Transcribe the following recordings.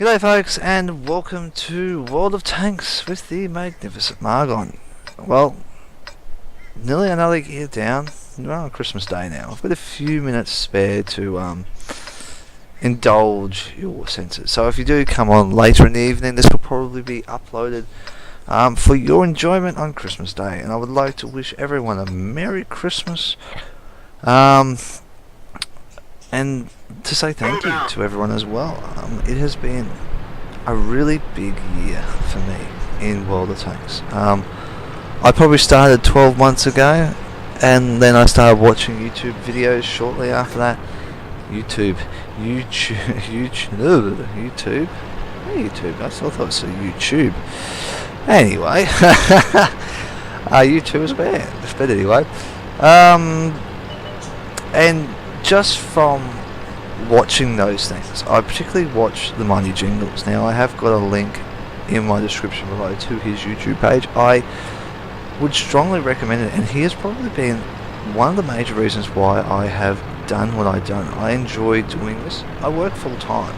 G'day folks, and welcome to World of Tanks with the magnificent Margon. Well, nearly another year down. We're on Christmas Day now. I've got a few minutes spare to indulge your senses. So if you do come on later in the evening, this will probably be uploaded for your enjoyment on Christmas Day. And I would like to wish everyone a Merry Christmas. And to say thank you to everyone as well. It has been a really big year for me in World of Tanks. I probably started 12 months ago, and then I started watching YouTube videos shortly after that. YouTube. Hey, YouTube. I still thought it was YouTube. Anyway, YouTube is bad. It's bad anyway. And just from watching those things, I particularly watch the Might Jingles. Now, I have got a link in my description below to his YouTube page. I would strongly recommend it, and he has probably been one of the major reasons why I have done what I've done. I enjoy doing this. I work full time,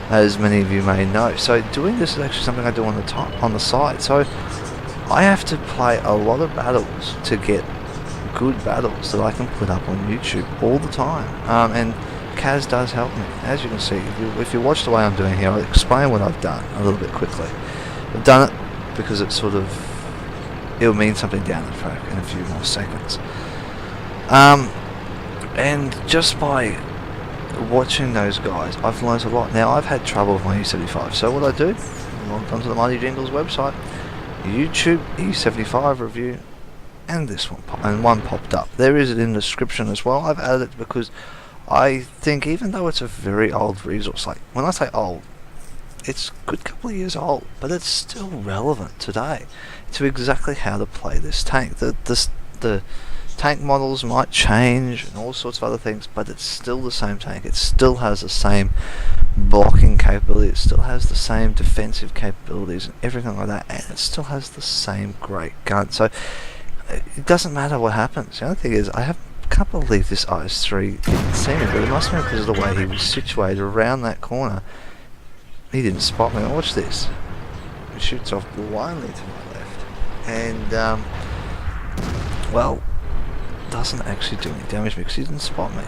as many of you may know, so doing this is actually something I do on the side. So I have to play a lot of battles to get good battles that I can put up on YouTube all the time, and Kaz does help me. As you can see, if you watch the way I'm doing here, I'll explain what I've done a little bit quickly. I've done it because it'll mean something down the track in a few more seconds, and just by watching those guys, I've learned a lot. Now, I've had trouble with my E75, so what I do, I logged onto the Might Jingles website, YouTube E75 review, and this one popped up. There is it in the description as well. I've added it because I think, even though it's a very old resource, like when I say old, it's a good couple of years old, but it's still relevant today to exactly how to play this tank. The tank models might change and all sorts of other things, but it's still the same tank. It still has the same blocking capability, it still has the same defensive capabilities and everything like that, and it still has the same great gun. So it doesn't matter what happens. The only thing is, can't believe this IS3 didn't see me, but it must have been because of the way he was situated around that corner. He didn't spot me. Watch this. He shoots off blindly to my left, and well, doesn't actually do any damage because he didn't spot me.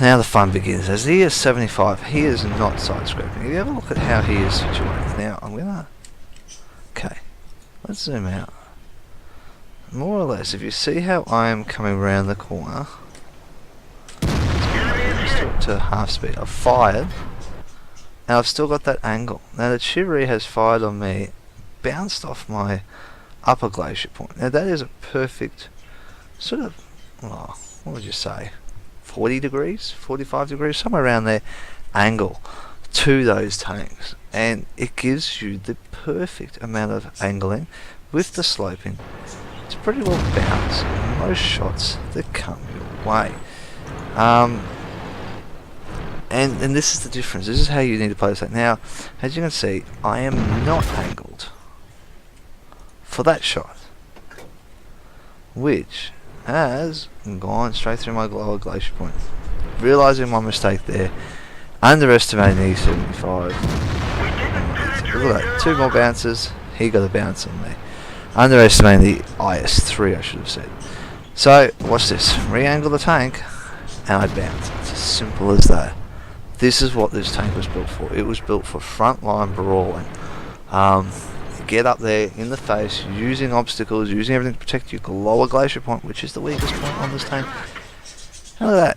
Now the fun begins. As the IS75, he is not side scraping. If you have a look at how he is situated, now okay, let's zoom out. More or less, if you see how I am coming around the corner, let's do it to half speed. I've fired, and I've still got that angle. Now the Chivalry has fired on me, bounced off my upper glacier point. Now that is a perfect sort of, what would you say, 40 degrees, 45 degrees, somewhere around there, angle to those tanks. And it gives you the perfect amount of angling with the sloping. It's pretty well balanced in most shots that come your way. And this is the difference. This is how you need to play this. Now, as you can see, I am not angled for that shot, which has gone straight through my lower glacier point. Realising my mistake there, underestimating the E75. Look at that, 2 more bounces, he got a bounce on me. Underestimating the IS3, I should have said. So, watch this. Re-angle the tank, and I bounce. It's as simple as that. This is what this tank was built for. It was built for frontline brawling. Get up there in the face, using obstacles, using everything to protect your lower glacier point, which is the weakest point on this tank. And look at that.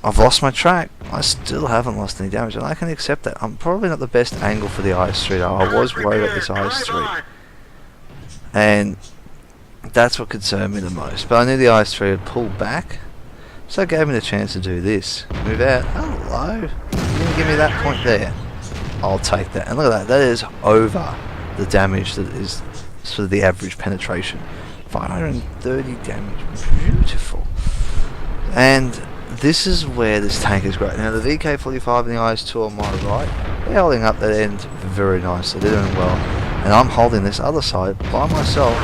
I've lost my track. I still haven't lost any damage, and I can accept that. I'm probably not the best angle for the IS3 though. I was worried about this IS3. And that's what concerned me the most. But I knew the IS3 had pulled back, so it gave me the chance to do this. Move out. Hello. You're going to give me that point there? I'll take that. And look at that. That is over the damage that is sort of the average penetration. 530 damage. Beautiful. And this is where this tank is great. Now the VK45 and the IS2 on my right, they're holding up that end very nicely. They're doing well. And I'm holding this other side by myself.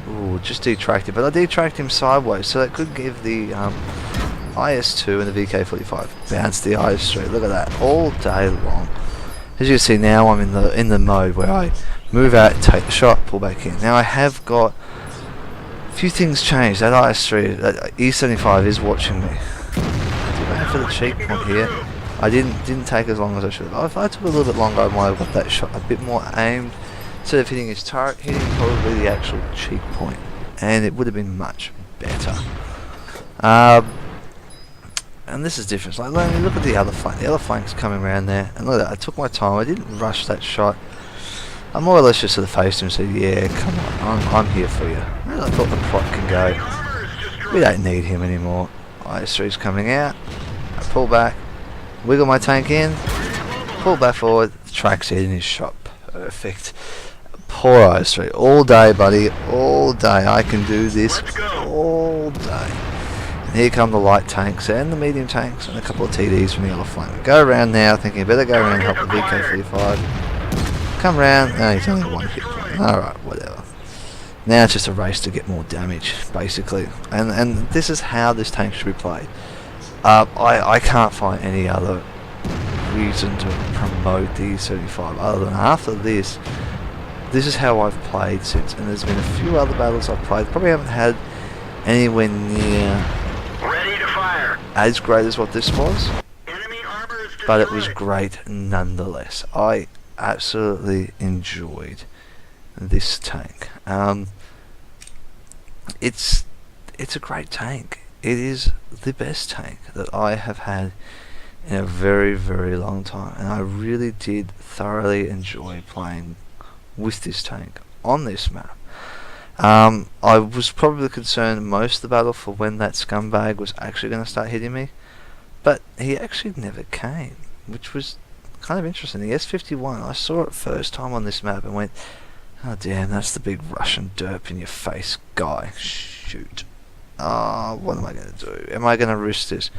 Ooh, just detracted, but I detracked him sideways, so that could give the IS2 and the VK45 bounced the IS3. Look at that, all day long. As you can see now, I'm in the mode where I move out, take the shot, pull back in. Now I have got a few things changed. That IS3, that E75 is watching me. For the cheek point here, I didn't take as long as I should have. If I took a little bit longer, I might have got that shot a bit more aimed. Instead of hitting his turret, hitting probably the actual cheek point, and it would have been much better. And this is different. Like, look at the other flank. The other flank's coming around there, and look at that. I took my time. I didn't rush that shot. I more or less just sort of faced him and said, "Yeah, come on, I'm here for you." And I thought the prop can go. We don't need him anymore. IS3's coming out. I pull back, wiggle my tank in, pull back forward. The track's hitting his shot. Perfect. Poor IS3. All day, buddy. All day. I can do this all day. And here come the light tanks and the medium tanks and a couple of TDs from the other flank. Go around now, thinking I better go around and help the VK45. Come round. No, he's only one hit point. Alright, whatever. Now it's just a race to get more damage, basically. And this is how this tank should be played. I can't find any other reason to promote the E75 other than after this. This is how I've played since, and there's been a few other battles I've played. Probably haven't had anywhere near as great as what this was, but it was great nonetheless. I absolutely enjoyed this tank. It's a great tank. It is the best tank that I have had in a very, very long time, and I really did thoroughly enjoy playing with this tank on this map. I was probably concerned most of the battle for when that scumbag was actually going to start hitting me, but he actually never came, which was kind of interesting. The S51, I saw it first time on this map and went, "Oh damn, that's the big Russian derp in your face guy. Shoot. Oh, what am I going to do? Am I going to risk this?"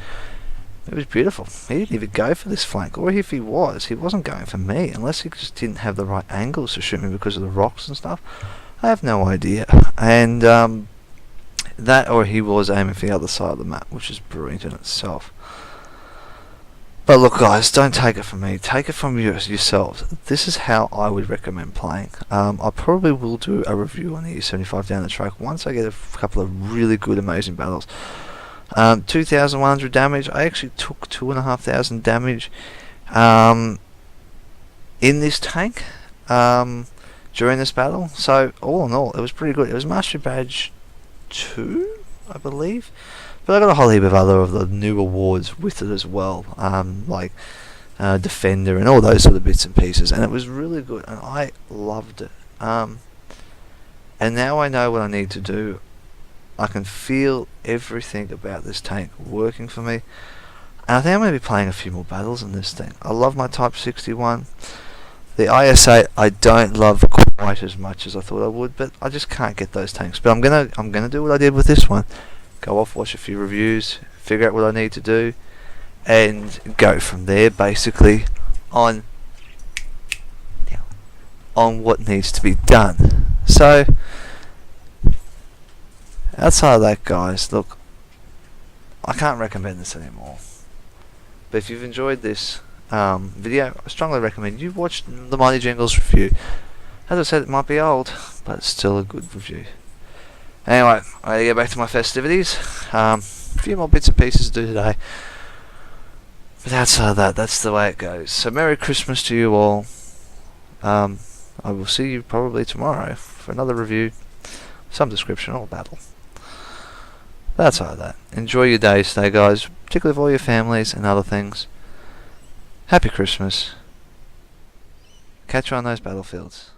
It was beautiful. He didn't even go for this flank, or if he wasn't going for me, unless he just didn't have the right angles to shoot me because of the rocks and stuff. I have no idea. And that, or he was aiming for the other side of the map, which is brilliant in itself. But look, guys, don't take it from me. Take it from yourselves. This is how I would recommend playing. I probably will do a review on the E75 down the track once I get a couple of really good, amazing battles. 2,100 damage. I actually took 2,500 damage in this tank during this battle. So all in all, it was pretty good. It was Mastery Badge 2, I believe. But I got a whole heap of other of the new awards with it as well, like Defender and all those sort of bits and pieces. And it was really good, and I loved it. And now I know what I need to do. I can feel everything about this tank working for me. And I think I'm going to be playing a few more battles in this thing. I love my Type 61. The IS8 I don't love quite as much as I thought I would, but I just can't get those tanks. But I'm gonna do what I did with this one. Go off, watch a few reviews, figure out what I need to do, and go from there basically on what needs to be done. So outside of that, guys, look, I can't recommend this anymore. But if you've enjoyed this video, I strongly recommend you watch the Might Jingles review. As I said, it might be old, but it's still a good review. Anyway, I gotta get back to my festivities. A few more bits and pieces to do today. But outside of that, that's the way it goes. So Merry Christmas to you all. I will see you probably tomorrow for another review, some description or battle. That's all that. Enjoy your days today, guys, particularly with all your families and other things. Happy Christmas. Catch you on those battlefields.